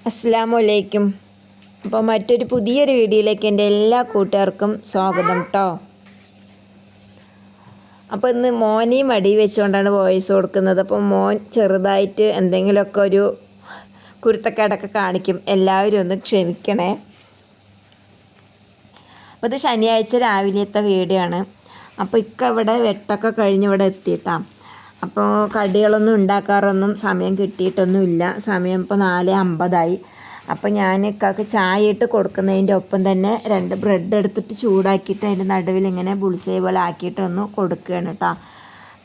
അസ്സലാമു അലൈക്കും. അപ്പോൾ മറ്റൊരു പുതിയൊരു വീഡിയോയിലേക്ക് എൻ്റെ എല്ലാ കൂട്ടുകാർക്കും സ്വാഗതം കേട്ടോ. അപ്പോൾ ഇന്ന് മോനെയും മടി വെച്ചുകൊണ്ടാണ് വോയിസ് കൊടുക്കുന്നത്. അപ്പോൾ മോൻ ചെറുതായിട്ട് എന്തെങ്കിലുമൊക്കെ ഒരു കുരുത്തക്കേടൊക്കെ കാണിക്കും, എല്ലാവരും ഒന്ന് ക്ഷമിക്കണേ. അപ്പോൾ ഇത് ശനിയാഴ്ച രാവിലത്തെ വീഡിയോ ആണ്. അപ്പോൾ ഇവിടെ വെട്ടൊക്കെ കഴിഞ്ഞ് ഇവിടെ എത്തിയിട്ടാണ്. അപ്പോൾ കടികളൊന്നും ഉണ്ടാക്കാറൊന്നും സമയം കിട്ടിയിട്ടൊന്നുമില്ല. സമയം ഇപ്പോൾ 4:50 അപ്പോൾ ഞാൻ ഇക്കാക്ക് ചായ ഇട്ട് കൊടുക്കുന്നതിൻ്റെ ഒപ്പം തന്നെ 2 ബ്രെഡ് എടുത്തിട്ട് ചൂടാക്കിയിട്ട് അതിൻ്റെ നടുവിൽ ഇങ്ങനെ ബുൾസൈ പോലെ ആക്കിയിട്ടൊന്ന് കൊടുക്കുകയാണ് കേട്ടോ.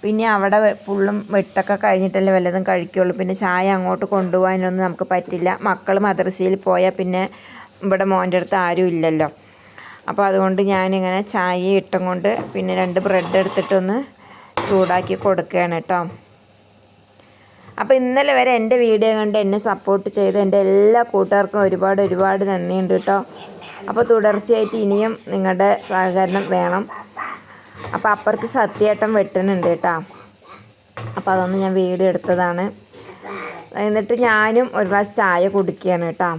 പിന്നെ അവിടെ ഫുള്ളും വെട്ടൊക്കെ കഴിഞ്ഞിട്ടല്ലേ വല്ലതും കഴിക്കുകയുള്ളൂ. പിന്നെ ചായ അങ്ങോട്ട് കൊണ്ടുപോകാനൊന്നും നമുക്ക് പറ്റില്ല. മക്കൾ മദ്രസയിൽ പോയാൽ പിന്നെ ഇവിടെ മോൻ്റെ അടുത്ത് ആരും ഇല്ലല്ലോ. അപ്പോൾ അതുകൊണ്ട് ഞാനിങ്ങനെ ചായ ഇട്ടും കൊണ്ട് പിന്നെ 2 ബ്രെഡ് എടുത്തിട്ടൊന്ന് ചൂടാക്കി കൊടുക്കുകയാണ് കേട്ടോ. അപ്പോൾ ഇന്നലെ വരെ എൻ്റെ വീഡിയോ കണ്ട് എന്നെ സപ്പോർട്ട് ചെയ്ത് എൻ്റെ എല്ലാ കൂട്ടുകാർക്കും ഒരുപാട് നന്ദിയുണ്ട് കേട്ടോ. അപ്പോൾ തുടർച്ചയായിട്ട് ഇനിയും നിങ്ങളുടെ സഹകരണം വേണം. അപ്പോൾ അപ്പുറത്ത് സത്യേട്ടൻ വെട്ടുന്നുണ്ട് കേട്ടോ. അപ്പോൾ അതൊന്ന് ഞാൻ വീഡിയോ എടുത്തതാണ്. എന്നിട്ട് ഞാനും ഒരു ഗ്ലാസ് ചായ കുടിക്കുകയാണ് കേട്ടോ.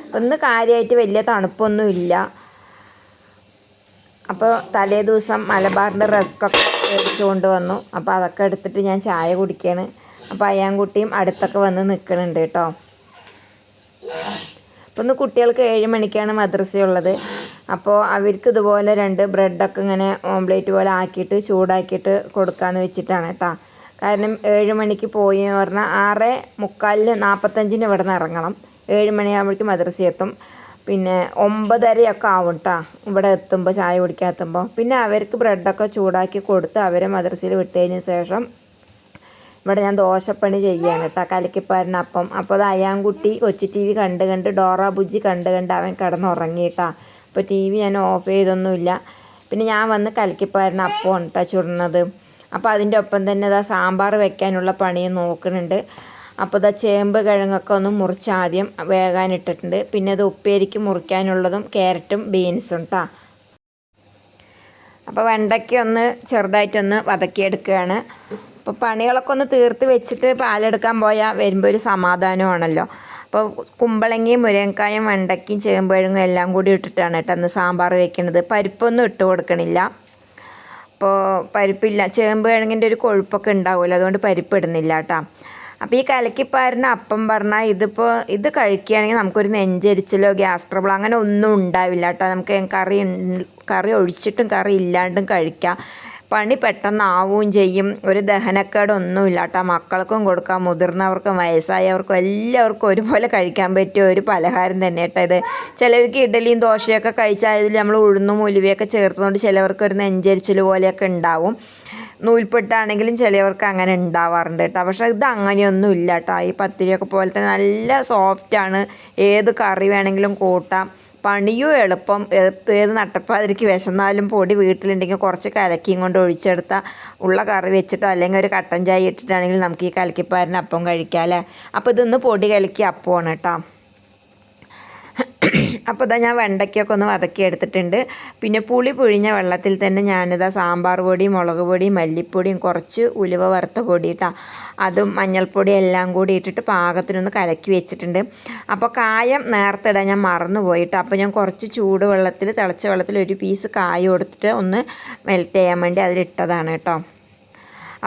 അപ്പോൾ ഇന്ന് കാര്യമായിട്ട് വലിയ തണുപ്പൊന്നുമില്ല. അപ്പോൾ തലേ ദിവസം മലബാറിൻ്റെ റസ്കൊക്കെ മേടിച്ചു കൊണ്ടുവന്നു. അപ്പോൾ അതൊക്കെ എടുത്തിട്ട് ഞാൻ ചായ കുടിക്കുകയാണ്. അപ്പോൾ അയ്യാൻകുട്ടിയും അടുത്തൊക്കെ വന്ന് നിൽക്കുന്നുണ്ട് കേട്ടോ. അപ്പോൾ ഇന്ന് കുട്ടികൾക്ക് 7 മണിക്കാണ് മദ്രസയുള്ളത്. അപ്പോൾ അവർക്ക് ഇതുപോലെ 2 ബ്രെഡൊക്കെ ഇങ്ങനെ ഓംലേറ്റ് പോലെ ആക്കിയിട്ട് ചൂടാക്കിയിട്ട് കൊടുക്കാമെന്ന് വെച്ചിട്ടാണ് കേട്ടോ. കാരണം 7 മണിക്ക് പോയി എന്ന് പറഞ്ഞാൽ 6:45 45 ഇവിടെ നിന്ന് ഇറങ്ങണം. 7 മണിയാകുമ്പോഴേക്കും മദ്രസ എത്തും. പിന്നെ 9:30 ആവും കേട്ടോ ഇവിടെ എത്തുമ്പോൾ, ചായ കുടിക്കാൻ എത്തുമ്പോൾ. പിന്നെ അവർക്ക് ബ്രെഡൊക്കെ ചൂടാക്കി കൊടുത്ത് അവരെ മദ്രസയിൽ വിട്ടതിന് ശേഷം ഇവിടെ ഞാൻ ദോശപ്പണി ചെയ്യുകയാണ് കേട്ടോ. കലക്കിപ്പാരനപ്പം. അപ്പോൾ അത് അയ്യാൻകുട്ടി കൊച്ചു TV കണ്ട് ഡോറ ബുജ്ജി കണ്ട് അവൻ കിടന്നുറങ്ങി കേട്ടോ. അപ്പോൾ TV ഞാൻ ഓഫ് ചെയ്തൊന്നുമില്ല. പിന്നെ ഞാൻ വന്ന് കലക്കിപ്പാരനപ്പമാണ് കേട്ടോ ചുടുന്നത്. അപ്പോൾ അതിൻ്റെ ഒപ്പം തന്നെ ഇതാ സാമ്പാർ വെക്കാനുള്ള പണിയും നോക്കുന്നുണ്ട്. അപ്പോൾ ഇതാ ചേമ്പ് കിഴങ്ങൊക്കെ ഒന്ന് മുറിച്ച് ആദ്യം വേകാനിട്ടിട്ടുണ്ട്. പിന്നെ അത് ഉപ്പേരിക്ക് മുറിക്കാനുള്ളതും ക്യാരറ്റും ബീൻസും കേട്ടോ. അപ്പോൾ വെണ്ടയ്ക്ക ഒന്ന് ചെറുതായിട്ടൊന്ന് വതക്കിയെടുക്കുകയാണ്. അപ്പോൾ പണികളൊക്കെ ഒന്ന് തീർത്ത് വെച്ചിട്ട് പാലെടുക്കാൻ പോയാൽ വരുമ്പോൾ ഒരു സമാധാനമാണല്ലോ. അപ്പോൾ കുമ്പളങ്ങയും മുരിങ്ങക്കായും വെണ്ടയ്ക്കയും ചേമ്പ് കിഴങ്ങും എല്ലാം കൂടി ഇട്ടിട്ടാണ് കേട്ടോ അന്ന് സാമ്പാർ വെക്കുന്നത്. പരിപ്പൊന്നും ഇട്ട് കൊടുക്കണില്ല. അപ്പോൾ പരിപ്പില്ല, ചേമ്പ് കിഴങ്ങിൻ്റെ ഒരു കൊഴുപ്പൊക്കെ ഉണ്ടാവുമല്ലോ, അതുകൊണ്ട് പരിപ്പ് ഇടുന്നില്ല കേട്ടോ. അപ്പോൾ ഈ കലക്കിപ്പാരന് അപ്പം പറഞ്ഞാൽ ഇത് കഴിക്കുകയാണെങ്കിൽ നമുക്കൊരു നെഞ്ചരിച്ചിലോ ഗ്യാസ് ട്രബിളോ അങ്ങനെ ഒന്നും ഉണ്ടാവില്ല കേട്ടോ. നമുക്ക് കറി ഒഴിച്ചിട്ടും കറി ഇല്ലാണ്ടും കഴിക്കാം. പണി പെട്ടെന്ന് ആവുകയും ചെയ്യും. ഒരു ദഹനക്കേടൊന്നുമില്ല കേട്ടോ. മക്കൾക്കും കൊടുക്കാം, മുതിർന്നവർക്കും വയസ്സായവർക്കും എല്ലാവർക്കും ഒരുപോലെ കഴിക്കാൻ പറ്റിയ ഒരു പലഹാരം തന്നെ കേട്ടോ ഇത്. ചിലർക്ക് ഇഡലിയും ദോശയൊക്കെ കഴിച്ചാൽ ഇതിൽ നമ്മൾ ഉഴുന്നും ഉലുവയൊക്കെ ചേർത്തുകൊണ്ട് ചിലവർക്ക് ഒരു നെഞ്ചരിച്ചിൽ പോലെയൊക്കെ ഉണ്ടാവും. നൂൽപ്പെട്ടാണെങ്കിലും ചിലവർക്ക് അങ്ങനെ ഉണ്ടാവാറുണ്ട് കേട്ടോ. പക്ഷേ ഇത് അങ്ങനെയൊന്നും ഇല്ല കേട്ടോ. ഈ പത്തിരിയൊക്കെ പോലെ തന്നെ നല്ല സോഫ്റ്റാണ്. ഏത് കറി വേണമെങ്കിലും കൂട്ടാം. പണിയും എളുപ്പം. ഏത് നട്ടപ്പാതിരിക്ക് വിശന്നാലും പൊടി വീട്ടിലുണ്ടെങ്കിൽ കുറച്ച് കലക്കിയും കൊണ്ട് ഒഴിച്ചെടുത്താൽ ഉള്ള കറി വെച്ചിട്ടോ അല്ലെങ്കിൽ ഒരു കട്ടൻ ചായ ഇട്ടിട്ടാണെങ്കിൽ നമുക്ക് ഈ കലക്കിപ്പാരന് അപ്പം കഴിക്കാം അല്ലേ. അപ്പോൾ ഇതൊന്ന് പൊടി കലക്കി അപ്പമാണ് കേട്ടോ. അപ്പോൾ ഇതാ ഞാൻ വെണ്ടയ്ക്കൊക്കെ ഒന്ന് വതക്കി എടുത്തിട്ടുണ്ട്. പിന്നെ പുളി പിഴിഞ്ഞ വെള്ളത്തിൽ തന്നെ ഞാനിതാ സാമ്പാർ പൊടിയും മുളക് പൊടിയും മല്ലിപ്പൊടിയും കുറച്ച് ഉലുവ വറുത്ത പൊടി ഇട്ടാൽ അതും മഞ്ഞൾപ്പൊടി എല്ലാം കൂടി ഇട്ടിട്ട് പാകത്തിനൊന്ന് കലക്കി വെച്ചിട്ടുണ്ട്. അപ്പോൾ കായം നേരത്തെ ഇടാൻ ഞാൻ മറന്നുപോയിട്ട് അപ്പോൾ ഞാൻ കുറച്ച് തിളച്ച വെള്ളത്തിൽ ഒരു പീസ് കായം എടുത്തിട്ട് ഒന്ന് മെൽറ്റ് ചെയ്യാൻ വേണ്ടി അതിലിട്ടതാണ് കേട്ടോ.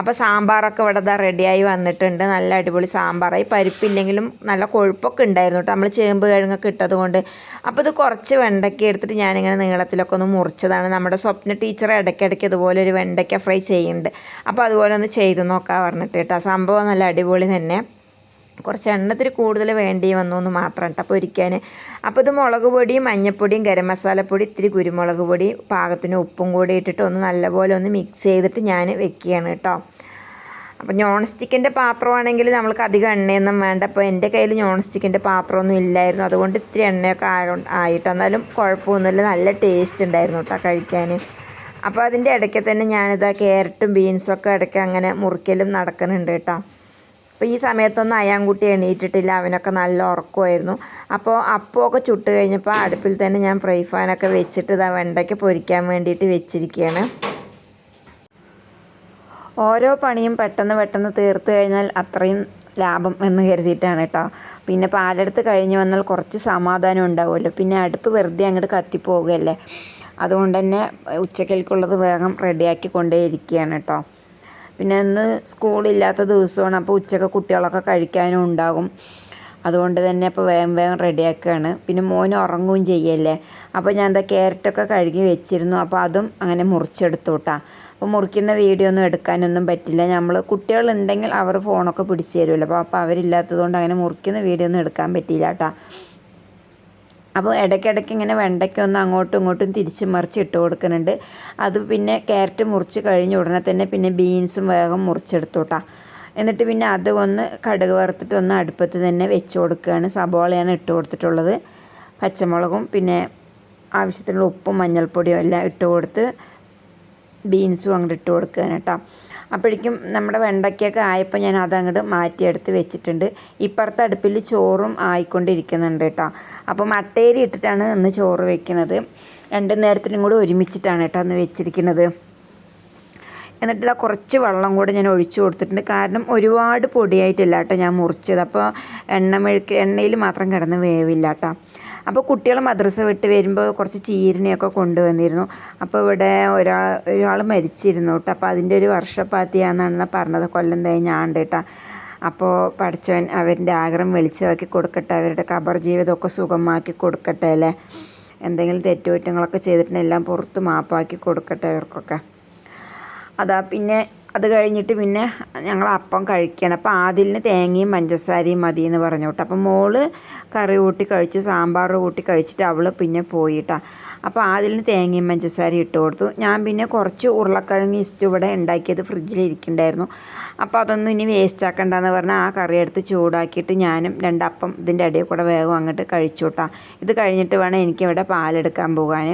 അപ്പോൾ സാമ്പാറൊക്കെ ഇവിടെ ഇതാ റെഡിയായി വന്നിട്ടുണ്ട്. നല്ല അടിപൊളി സാമ്പാറായി. പരിപ്പില്ലെങ്കിലും നല്ല കൊഴുപ്പൊക്കെ ഉണ്ടായിരുന്നു കേട്ടോ നമ്മൾ ചേമ്പ് കിഴങ്ങൊക്കെ ഇട്ടത് കൊണ്ട്. അപ്പോൾ ഇത് കുറച്ച് വെണ്ടയ്ക്ക എടുത്തിട്ട് ഞാനിങ്ങനെ നീളത്തിലൊക്കെ ഒന്ന് മുറിച്ചതാണ്. നമ്മുടെ സ്വപ്ന ടീച്ചർ ഇടയ്ക്കിടയ്ക്ക് ഇതുപോലെ ഒരു വെണ്ടയ്ക്ക ഫ്രൈ ചെയ്യുന്നുണ്ട്. അപ്പോൾ അതുപോലെ ഒന്ന് ചെയ്ത് നോക്കാൻ പറഞ്ഞിട്ട് കേട്ടോ. സംഭവം നല്ല അടിപൊളി തന്നെ. കുറച്ച് എണ്ണത്തിൽ കൂടുതൽ വേണ്ടി വന്നു എന്ന് മാത്രം കേട്ടോ പൊരിക്കാൻ. അപ്പോൾ ഇത് മുളക് പൊടിയും മഞ്ഞൾപ്പൊടിയും ഗരം മസാലപ്പൊടി ഇത്തിരി കുരുമുളക് പൊടി പാകത്തിന് ഉപ്പും കൂടി ഇട്ടിട്ട് ഒന്ന് നല്ലപോലെ ഒന്ന് മിക്സ് ചെയ്തിട്ട് ഞാൻ വെക്കുകയാണ് കേട്ടോ. അപ്പോൾ നോൺ സ്റ്റിക്കിൻ്റെ പാത്രമാണെങ്കിൽ നമ്മൾക്ക് അധികം എണ്ണയൊന്നും വേണ്ട. അപ്പോൾ എൻ്റെ കയ്യിൽ നോൺ സ്റ്റിക്കിൻ്റെ പാത്രമൊന്നും ഇല്ലായിരുന്നു. അതുകൊണ്ട് ഇത്തിരി എണ്ണയൊക്കെ ആയിട്ട് എന്നാലും കുഴപ്പമൊന്നുമില്ല. നല്ല ടേസ്റ്റ് ഉണ്ടായിരുന്നു കേട്ടോ കഴിക്കാൻ. അപ്പോൾ അതിൻ്റെ ഇടയ്ക്ക് തന്നെ ഞാനിതാ ക്യാരറ്റും ബീൻസൊക്കെ ഇടയ്ക്ക് അങ്ങനെ മുറിക്കലും നടക്കുന്നുണ്ട് കേട്ടോ. അപ്പോൾ ഈ സമയത്തൊന്നും അയ്യാൻകുട്ടി എണീറ്റിട്ടില്ല. അവനൊക്കെ നല്ല ഉറക്കമായിരുന്നു. അപ്പോൾ അപ്പമൊക്കെ ചുട്ട് കഴിഞ്ഞപ്പോൾ അടുപ്പിൽ തന്നെ ഞാൻ ഫ്രൈ പാനൊക്കെ വെച്ചിട്ട് ഇതാ വെണ്ടയ്ക്ക പൊരിക്കാൻ വേണ്ടിയിട്ട് വെച്ചിരിക്കുകയാണ്. ഓരോ പണിയും പെട്ടെന്ന് തീർത്ത് കഴിഞ്ഞാൽ അത്രയും ലാഭം എന്ന് കരുതിയിട്ടാണ് കേട്ടോ. പിന്നെ പാലെടുത്ത് കഴിഞ്ഞ് വന്നാൽ കുറച്ച് സമാധാനം ഉണ്ടാവുമല്ലോ. പിന്നെ അടുപ്പ് വെറുതെ അങ്ങോട്ട് കത്തിപ്പോവുകയല്ലേ. അതുകൊണ്ട് തന്നെ ഉച്ചക്കൽക്കുള്ളത് വേഗം റെഡിയാക്കി കൊണ്ടേ ഇരിക്കുകയാണ് കേട്ടോ. പിന്നെ ഇന്ന് സ്കൂളില്ലാത്ത ദിവസമാണ്, അപ്പോൾ ഉച്ചക്ക് കുട്ടികളൊക്കെ കഴിക്കാനും ഉണ്ടാകും. അതുകൊണ്ട് തന്നെ അപ്പോൾ വേഗം വേഗം റെഡിയാക്കുകയാണ്. പിന്നെ മോന് ഉറങ്ങുകയും ചെയ്യല്ലേ. അപ്പോൾ ഞാൻ എന്താ ക്യാരറ്റൊക്കെ കഴുകി വെച്ചിരുന്നു. അപ്പോൾ അതും അങ്ങനെ മുറിച്ചെടുത്തു കേട്ടോ. അപ്പോൾ മുറിക്കുന്ന വീഡിയോ ഒന്നും എടുക്കാനൊന്നും പറ്റില്ല. നമ്മൾ കുട്ടികളുണ്ടെങ്കിൽ അവർ ഫോണൊക്കെ പിടിച്ച് തരുമല്ലോ. അപ്പോൾ അവരില്ലാത്തതുകൊണ്ട് അങ്ങനെ മുറിക്കുന്ന വീഡിയോ ഒന്നും എടുക്കാൻ പറ്റിയില്ല കേട്ടോ. അപ്പോൾ ഇടയ്ക്കിടയ്ക്ക് ഇങ്ങനെ വെണ്ടയ്ക്ക ഒന്ന് അങ്ങോട്ടും ഇങ്ങോട്ടും തിരിച്ച് മറിച്ച് ഇട്ട് കൊടുക്കുന്നുണ്ട്. അത് പിന്നെ ക്യാരറ്റ് മുറിച്ച് കഴിഞ്ഞ ഉടനെ തന്നെ പിന്നെ ബീൻസും വേഗം മുറിച്ചെടുത്തു കേട്ടോ. എന്നിട്ട് പിന്നെ അത് ഒന്ന് കടുക് വറുത്തിട്ട് ഒന്ന് അടുപ്പത്ത് തന്നെ വെച്ച് കൊടുക്കുകയാണ്. സബോളയാണ് ഇട്ട് കൊടുത്തിട്ടുള്ളത്. പച്ചമുളകും പിന്നെ ആവശ്യത്തിനുള്ള ഉപ്പും മഞ്ഞൾപ്പൊടിയും എല്ലാം ഇട്ട് കൊടുത്ത് ബീൻസും അങ്ങോട്ട് ഇട്ട് കൊടുക്കുകയാണ് കേട്ടോ. അപ്പോഴേക്കും നമ്മുടെ വെണ്ടയ്ക്കൊക്കെ ആയപ്പോൾ ഞാൻ അതങ്ങോട്ട് മാറ്റിയെടുത്ത് വെച്ചിട്ടുണ്ട്. ഇപ്പുറത്തെ അടുപ്പിൽ ചോറും ആയിക്കൊണ്ടിരിക്കുന്നുണ്ട് കേട്ടോ. അപ്പോൾ മട്ടേരി ഇട്ടിട്ടാണ് ഇന്ന് ചോറ് വെക്കുന്നത്. 2 നേരത്തിനും കൂടി ഒരുമിച്ചിട്ടാണ് കേട്ടോ അന്ന് വെച്ചിരിക്കുന്നത്. എന്നിട്ടുള്ള കുറച്ച് വെള്ളം കൂടെ ഞാൻ ഒഴിച്ചു കൊടുത്തിട്ടുണ്ട്. കാരണം ഒരുപാട് പൊടിയായിട്ടില്ല കേട്ടോ ഞാൻ മുറിച്ചത്. അപ്പോൾ എണ്ണയിൽ മാത്രം കിടന്ന് വേവില്ല കേട്ടോ. അപ്പോൾ കുട്ടികൾ മദ്രസ വിട്ട് വരുമ്പോൾ കുറച്ച് ചീരനെയൊക്കെ കൊണ്ടുവന്നിരുന്നു. അപ്പോൾ ഇവിടെ ഒരാൾ മരിച്ചിരുന്നു കേട്ടോ. അപ്പോൾ അതിൻ്റെ ഒരു വർഷപ്പാത്തിയാണെന്നാണ് പറഞ്ഞത്. കൊല്ലം കഴിഞ്ഞാണ്ട് കേട്ടോ. അപ്പോൾ പഠിച്ചവൻ അവരുടെ ആഗ്രഹം വെളിച്ചമാക്കി കൊടുക്കട്ടെ, അവരുടെ ഖബർ ജീവിതമൊക്കെ സുഖമാക്കി കൊടുക്കട്ടെ അല്ലേ. എന്തെങ്കിലും തെറ്റുകുറ്റങ്ങളൊക്കെ ചെയ്തിട്ടുണ്ടെല്ലാം പുറത്ത് മാപ്പാക്കി കൊടുക്കട്ടെ അവർക്കൊക്കെ. പിന്നെ അത് കഴിഞ്ഞിട്ട് പിന്നെ ഞങ്ങൾ അപ്പം കഴിക്കുകയാണ്. അപ്പോൾ ആദിലിന് തേങ്ങയും പഞ്ചസാരയും മതി എന്ന് പറഞ്ഞു കേട്ടോ. അപ്പം മോള് കറി കൂട്ടി കഴിച്ചു, സാമ്പാർ കൂട്ടി കഴിച്ചിട്ട് അവൾ പിന്നെ പോയിട്ടാ. അപ്പോൾ ആദിലിന് തേങ്ങയും പഞ്ചസാരയും ഇട്ട് കൊടുത്തു. ഞാൻ പിന്നെ കുറച്ച് ഉരുളക്കിഴങ്ങ് ഇഷ്ടം ഇവിടെ ഉണ്ടാക്കിയത് ഫ്രിഡ്ജിലിരിക്കുന്നുണ്ടായിരുന്നു. അപ്പോൾ അതൊന്നും ഇനി വേസ്റ്റ് ആക്കണ്ടെന്ന് പറഞ്ഞാൽ ആ കറി എടുത്ത് ചൂടാക്കിയിട്ട് ഞാനും 2 അപ്പം ഇതിൻ്റെ ഇടയിൽ കൂടെ വേഗം അങ്ങോട്ട് കഴിച്ചു കേട്ടോ. ഇത് കഴിഞ്ഞിട്ട് വേണം എനിക്കിവിടെ പാലെടുക്കാൻ പോകാൻ.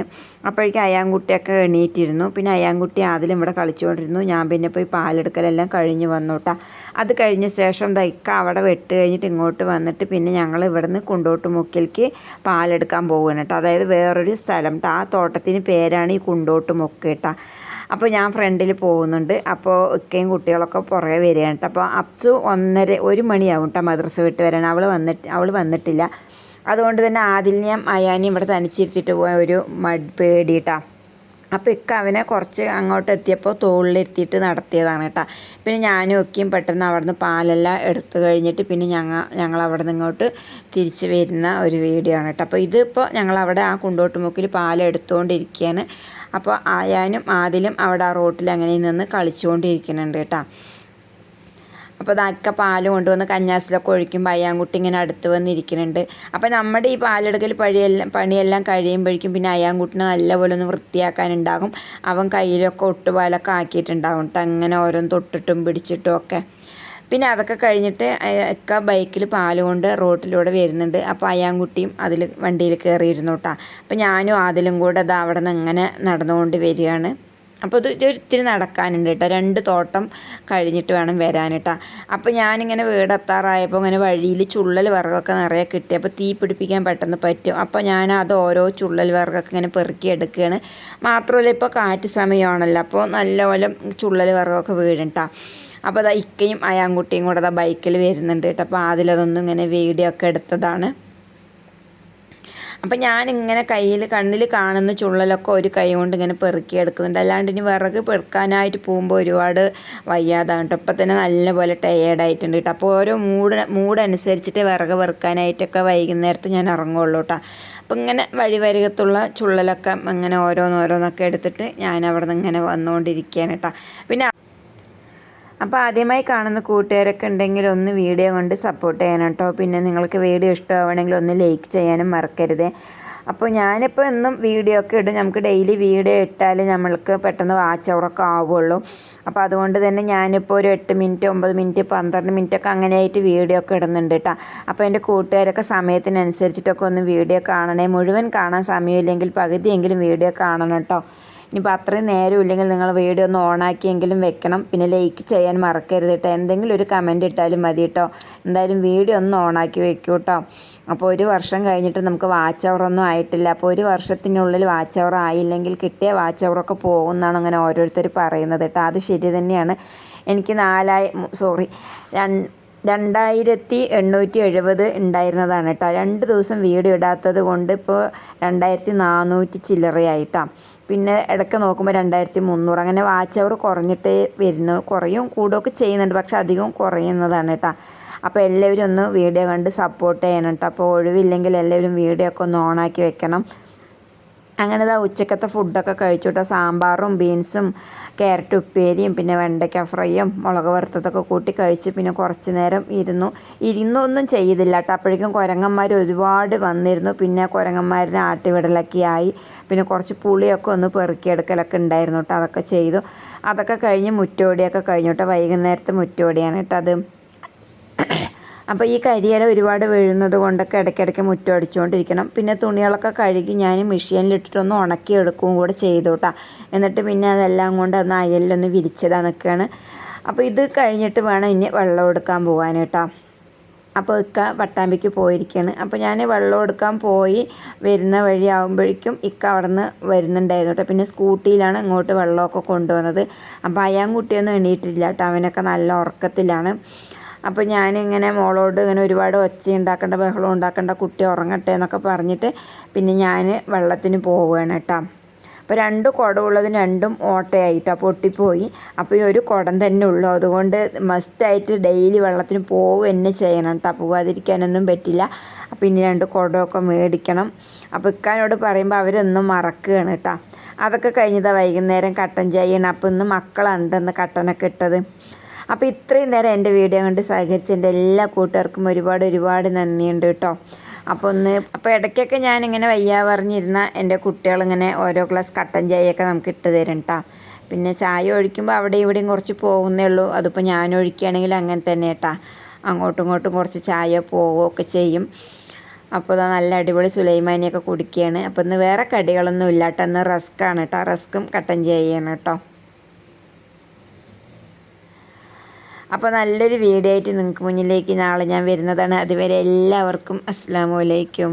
അപ്പോഴേക്കും അയാൻകുട്ടിയൊക്കെ എണീറ്റിരുന്നു. പിന്നെ അയാൻകുട്ടി ആദിലും ഇവിടെ കളിച്ചുകൊണ്ടിരുന്നു. ഞാൻ പിന്നെ പോയി പാലെടുക്കലെല്ലാം കഴിഞ്ഞ് വന്നു കേട്ടോ. അത് കഴിഞ്ഞ ശേഷം ഇക്ക അവിടെ വെട്ട് കഴിഞ്ഞിട്ട് ഇങ്ങോട്ട് വന്നിട്ട് പിന്നെ ഞങ്ങൾ ഇവിടുന്ന് കുണ്ടോട്ടുമുക്കിലേക്ക് പാലെടുക്കാൻ പോകുകയാണ് കേട്ടോ. അതായത് വേറൊരു സ്ഥലം കേട്ടോ. ആ തോട്ടത്തിന് പേരാണ് ഈ കുണ്ടോട്ടുമുക്ക് കേട്ടോ. അപ്പോൾ ഞാൻ ഫ്രണ്ടിൽ പോകുന്നുണ്ട്. അപ്പോൾ ഇക്കയും കുട്ടികളൊക്കെ പുറകെ വരികയാണ് കേട്ടോ. അപ്പോൾ അപ്സു 1 മണിയാവും കേട്ടോ മദ്രസ വിട്ട് വരാൻ. അവൾ വന്നിട്ടില്ല. അതുകൊണ്ട് തന്നെ ആദിലിനെയും അയാനെയും ഇവിടെ തനിച്ചിരുത്തിയിട്ട് പോയ ഒരു പേടി കേട്ടോ. അപ്പോൾ ഇക്ക അവനെ കുറച്ച് അങ്ങോട്ട് എത്തിയപ്പോൾ തോളിലെത്തിയിട്ട് നടത്തിയതാണ് കേട്ടോ. പിന്നെ ഞാനും ഒക്കെയും പെട്ടെന്ന് അവിടുന്ന് പാലെല്ലാം എടുത്തു കഴിഞ്ഞിട്ട് പിന്നെ ഞങ്ങൾ അവിടെ നിന്ന് ഇങ്ങോട്ട് തിരിച്ച് വരുന്ന ഒരു വീഡിയോ ആണ് കേട്ടോ. അപ്പോൾ ഇതിപ്പോൾ ഞങ്ങളവിടെ ആ കുണ്ടോട്ടുമുക്കിൽ പാലെടുത്തുകൊണ്ടിരിക്കുകയാണ്. അപ്പോൾ ആയാനും ആദിലും അവിടെ ആ റോട്ടിൽ അങ്ങനെ നിന്ന് കളിച്ചുകൊണ്ടിരിക്കുന്നുണ്ട് കേട്ടോ. അപ്പോൾ അതൊക്കെ പാൽ കൊണ്ടുവന്ന് കഞ്ഞാസിലൊക്കെ ഒഴിക്കുമ്പോൾ അയ്യാൻകുട്ടി ഇങ്ങനെ അടുത്ത് വന്നിരിക്കുന്നുണ്ട്. അപ്പോൾ നമ്മുടെ ഈ പാലെടുക്കൽ പണിയെല്ലാം കഴിയുമ്പോഴേക്കും പിന്നെ അയ്യാൻകുട്ടിനെ നല്ലപോലെ ഒന്ന് വൃത്തിയാക്കാനുണ്ടാകും. അവൻ കയ്യിലൊക്കെ ഒട്ടുപാലൊക്കെ ആക്കിയിട്ടുണ്ടാകും കേട്ടോ. അങ്ങനെ ഓരോന്ന് തൊട്ടിട്ടും പിടിച്ചിട്ടും ഒക്കെ. പിന്നെ അതൊക്കെ കഴിഞ്ഞിട്ട് ഒക്കെ ബൈക്കിൽ പാൽ കൊണ്ട് റോട്ടിലൂടെ വരുന്നുണ്ട്. അപ്പോൾ അയ്യാൻകുട്ടിയും അതിൽ വണ്ടിയിൽ കയറിയിരുന്നു കേട്ടോ. അപ്പോൾ ഞാനും ആദിലും കൂടെ അത് അവിടെ നിന്ന് ഇങ്ങനെ നടന്നുകൊണ്ട് വരികയാണ്. അപ്പോൾ ഇത്തിരി നടക്കാനുണ്ട് കേട്ടോ. 2 തോട്ടം കഴിഞ്ഞിട്ട് വേണം വരാൻ കേട്ടോ. അപ്പോൾ ഞാനിങ്ങനെ വീടെത്താറായപ്പോൾ ഇങ്ങനെ വഴിയിൽ ചുള്ളൽ വിറകൊക്കെ നിറയെ കിട്ടി. അപ്പോൾ തീ പിടിപ്പിക്കാൻ പെട്ടെന്ന് പറ്റും. അപ്പോൾ ഞാൻ അത് ഓരോ ചുള്ളൽ വിറകൊക്കെ ഇങ്ങനെ പെറുക്കി എടുക്കുകയാണ്. മാത്രമല്ല ഇപ്പോൾ കാറ്റ് സമയമാണല്ലോ. അപ്പോൾ നല്ലപോലെ ചുള്ളൽ വിറകൊക്കെ വീഴും കേട്ടോ. അപ്പോൾ ഇക്കയും അയാൻകുട്ടിയും കൂടെ ബൈക്കിൽ വരുന്നുണ്ട് കേട്ടോ. അപ്പോൾ അതിലതൊന്നും ഇങ്ങനെ വീഡിയോ ഒക്കെ എടുത്തതാണ്. അപ്പം ഞാനിങ്ങനെ കണ്ണിൽ കാണുന്ന ചുള്ളലൊക്കെ ഒരു കൈ കൊണ്ട് ഇങ്ങനെ പെറുക്കി എടുക്കുന്നുണ്ട്. അല്ലാണ്ട് ഇനി വിറക് പെറുക്കാനായിട്ട് പോകുമ്പോൾ ഒരുപാട് വയ്യാതാണ് കേട്ടോ. ഇപ്പം തന്നെ നല്ലപോലെ ടയേർഡായിട്ടുണ്ട് കേട്ടോ. അപ്പോൾ ഓരോ മൂടനുസരിച്ചിട്ട് വിറക് പെറുക്കാനായിട്ടൊക്കെ വൈകുന്നേരത്ത് ഞാൻ ഇറങ്ങുള്ളൂ കേട്ടോ. അപ്പം ഇങ്ങനെ വഴിവരികത്തുള്ള ചുള്ളലൊക്കെ ഇങ്ങനെ ഓരോന്നൊക്കെ എടുത്തിട്ട് ഞാൻ അവിടെ നിന്ന് ഇങ്ങനെ വന്നുകൊണ്ടിരിക്കുകയാണ് കേട്ടോ. പിന്നെ അപ്പോൾ ആദ്യമായി കാണുന്ന കൂട്ടുകാരൊക്കെ ഉണ്ടെങ്കിൽ ഒന്ന് വീഡിയോ കൊണ്ട് സപ്പോർട്ട് ചെയ്യണം കേട്ടോ. പിന്നെ നിങ്ങൾക്ക് വീഡിയോ ഇഷ്ടമാവണമെങ്കിൽ ഒന്ന് ലൈക്ക് ചെയ്യാനും മറക്കരുത്. അപ്പോൾ ഞാനിപ്പോൾ എന്നും വീഡിയോ ഒക്കെ ഇടും. നമുക്ക് ഡെയിലി വീഡിയോ ഇട്ടാൽ നമ്മൾക്ക് പെട്ടെന്ന് വാച്ച് അവറൊക്കെ ആവുള്ളൂ. അപ്പോൾ അതുകൊണ്ട് തന്നെ ഞാനിപ്പോൾ ഒരു 8 മിനിറ്റ് 9 മിനിറ്റ് 12 മിനിറ്റൊക്കെ അങ്ങനെയായിട്ട് വീഡിയോ ഒക്കെ ഇടുന്നുണ്ട് കേട്ടോ. അപ്പോൾ എൻ്റെ കൂട്ടുകാരൊക്കെ സമയത്തിനനുസരിച്ചിട്ടൊക്കെ ഒന്ന് വീഡിയോ കാണണേ. മുഴുവൻ കാണാൻ സമയമില്ലെങ്കിൽ പകുതിയെങ്കിലും വീഡിയോ കാണണം കേട്ടോ. ഇനിയിപ്പോൾ അത്രയും നേരം ഇല്ലെങ്കിൽ നിങ്ങൾ വീഡിയോ ഒന്ന് ഓണാക്കിയെങ്കിലും വെക്കണം. പിന്നെ ലൈക്ക് ചെയ്യാൻ മറക്കരുത് കേട്ടോ. എന്തെങ്കിലും ഒരു കമൻറ്റ് ഇട്ടാലും മതി കേട്ടോ. എന്തായാലും വീഡിയോ ഒന്ന് ഓണാക്കി വെക്കൂ കേട്ടോ. അപ്പോൾ 1 വർഷം കഴിഞ്ഞിട്ട് നമുക്ക് വാച്ച് അവറൊന്നും ആയിട്ടില്ല. അപ്പോൾ 1 വർഷത്തിനുള്ളിൽ വാച്ച് അവർ ആയില്ലെങ്കിൽ കിട്ടിയ വാച്ച് അവറൊക്കെ പോകുമെന്നാണ് അങ്ങനെ ഓരോരുത്തർ പറയുന്നത് കേട്ടോ. അത് ശരി തന്നെയാണ്. എനിക്ക് 2870 ഉണ്ടായിരുന്നതാണ് കേട്ടോ. 2 ദിവസം വീഡിയോ ഇടാത്തത് കൊണ്ട് ഇപ്പോൾ 2400 ചില്ലറയായിട്ടാണ്. പിന്നെ ഇടയ്ക്ക് നോക്കുമ്പോൾ 2300, അങ്ങനെ വാച്ച് അവർ കുറഞ്ഞിട്ടേ വരുന്നു. കുറയും കൂടുകയൊക്കെ ചെയ്യുന്നുണ്ട്, പക്ഷെ അധികം കുറയുന്നതാണ് കേട്ടോ. അപ്പോൾ എല്ലാവരും ഒന്ന് വീഡിയോ കണ്ട് സപ്പോർട്ട് ചെയ്യണം കേട്ടോ. അപ്പോൾ ഒഴിവില്ലെങ്കിൽ എല്ലാവരും വീഡിയോ ഒക്കെ ഒന്ന് ഓണാക്കി വെക്കണം. അങ്ങനെ ഉച്ചക്കത്തെ ഫുഡൊക്കെ കഴിച്ചു കേട്ടോ. സാമ്പാറും ബീൻസും ക്യാരറ്റ് ഉപ്പേരിയും പിന്നെ വെണ്ടയ്ക്ക ഫ്രൈയും മുളക് വറുത്തതൊക്കെ കൂട്ടി കഴിച്ച് പിന്നെ കുറച്ച് നേരം ഇരുന്നൊന്നും ചെയ്തില്ല കേട്ടോ. അപ്പോഴേക്കും കുരങ്ങന്മാർ ഒരുപാട് വന്നിരുന്നു. പിന്നെ കുരങ്ങന്മാരിനെ ആട്ടിവിടലൊക്കെ ആയി. പിന്നെ കുറച്ച് പുളിയൊക്കെ ഒന്ന് പെറുക്കിയെടുക്കലൊക്കെ ഉണ്ടായിരുന്നു കേട്ടോ. അതൊക്കെ ചെയ്തു. അതൊക്കെ കഴിഞ്ഞ് മുറ്റോടിയൊക്കെ കഴിഞ്ഞു കേട്ടോ. വൈകുന്നേരത്തെ മുറ്റോടിയാണ് കേട്ടോ അത്. അപ്പോൾ ഈ കരിയില ഒരുപാട് വീഴുന്നത് കൊണ്ടൊക്കെ ഇടയ്ക്കിടയ്ക്ക് മുറ്റം അടിച്ചുകൊണ്ടിരിക്കണം. പിന്നെ തുണികളൊക്കെ കഴുകി ഞാൻ മെഷീനിലിട്ടിട്ടൊന്ന് ഉണക്കിയെടുക്കുകയും കൂടെ ചെയ്തു കേട്ടോ. എന്നിട്ട് പിന്നെ അതെല്ലാം കൊണ്ട് ഒന്ന് അയലിലൊന്ന് വിരിച്ചിടാൻ നിൽക്കുകയാണ്. അപ്പോൾ ഇത് കഴിഞ്ഞിട്ട് വേണം ഇനി വെള്ളം എടുക്കാൻ പോകാൻ കേട്ടോ. അപ്പോൾ ഇക്ക പട്ടാമ്പിക്ക് പോയിരിക്കുകയാണ്. അപ്പോൾ ഞാൻ വെള്ളം എടുക്കാൻ പോയി വരുന്ന വഴിയാകുമ്പോഴേക്കും ഇക്ക അവിടെ നിന്ന് വരുന്നുണ്ടായിരുന്നു കേട്ടോ. പിന്നെ സ്കൂട്ടിയിലാണ് ഇങ്ങോട്ട് വെള്ളമൊക്കെ കൊണ്ടുവന്നത്. അപ്പോൾ അയാൻകുട്ടിയൊന്നും എണീറ്റില്ല കേട്ടോ. അവനൊക്കെ നല്ല ഉറക്കത്തിലാണ്. അപ്പോൾ ഞാനിങ്ങനെ മോളോട് ഇങ്ങനെ ഒരുപാട് ഒച്ച ഉണ്ടാക്കേണ്ട, ബഹളം ഉണ്ടാക്കേണ്ട, കുട്ടി ഉറങ്ങട്ടെ എന്നൊക്കെ പറഞ്ഞിട്ട് പിന്നെ ഞാൻ വെള്ളത്തിന് പോവുകയാണ് കേട്ടോ. അപ്പോൾ 2 കുടമുള്ളത് 2ഉം ഓട്ടയായിട്ടോ, പൊട്ടിപ്പോയി. അപ്പോൾ ഈ ഒരു കുടം തന്നെ ഉള്ളൂ. അതുകൊണ്ട് മസ്റ്റായിട്ട് ഡെയിലി വെള്ളത്തിന് പോവുക തന്നെ ചെയ്യണം കേട്ടോ. പോകാതിരിക്കാനൊന്നും പറ്റില്ല. അപ്പോൾ ഇനി 2 കുടമൊക്കെ മേടിക്കണം. അപ്പോൾ ഇക്കാനോട് പറയുമ്പോൾ അവരൊന്നും മറക്കുകയാണ് കേട്ടോ. അതൊക്കെ കഴിഞ്ഞതാണ് വൈകുന്നേരം കട്ടൻ ചായയാണ്. അപ്പോൾ ഇന്ന് മക്കളുണ്ടെന്ന് കട്ടനൊക്കെ ഇട്ടത്. അപ്പോൾ ഇത്രയും നേരം എൻ്റെ വീഡിയോ കണ്ട് സഹകരിച്ച എൻ്റെ എല്ലാ കൂട്ടുകാർക്കും ഒരുപാട് നന്ദിയുണ്ട് കേട്ടോ. അപ്പോൾ ഇടയ്ക്കൊക്കെ ഞാനിങ്ങനെ വയ്യ പറഞ്ഞിരുന്ന എൻ്റെ കുട്ടികളിങ്ങനെ ഓരോ ഗ്ലാസ് കട്ടൻ ചായയൊക്കെ നമുക്ക് ഇട്ട് തരും കേട്ടോ. പിന്നെ ചായ ഒഴിക്കുമ്പോൾ അവിടെ ഇവിടെയും കുറച്ച് പോകുന്നേ ഉള്ളൂ. അതിപ്പോൾ ഞാൻ ഒഴിക്കുകയാണെങ്കിൽ അങ്ങനെ തന്നെ കേട്ടോ. അങ്ങോട്ടും ഇങ്ങോട്ടും കുറച്ച് ചായ പോവുകയൊക്കെ ചെയ്യും. അപ്പോൾ നല്ല അടിപൊളി സുലൈമാനിയൊക്കെ കുടിക്കുകയാണ്. അപ്പോൾ ഇന്ന് വേറെ കടികളൊന്നും ഇല്ല കേട്ടോ. ഇന്ന് റസ്ക്കാണ് കേട്ടോ. റസ്ക്കും കട്ടൻ ചായയാണ് കേട്ടോ. അപ്പോൾ നല്ലൊരു വീഡിയോ ആയിട്ട് നിങ്ങൾക്ക് മുന്നിലേക്ക് നാളെ ഞാൻ വരുന്നതാണ്. അതുവരെ എല്ലാവർക്കും അസ്സലാമു അലൈക്കും.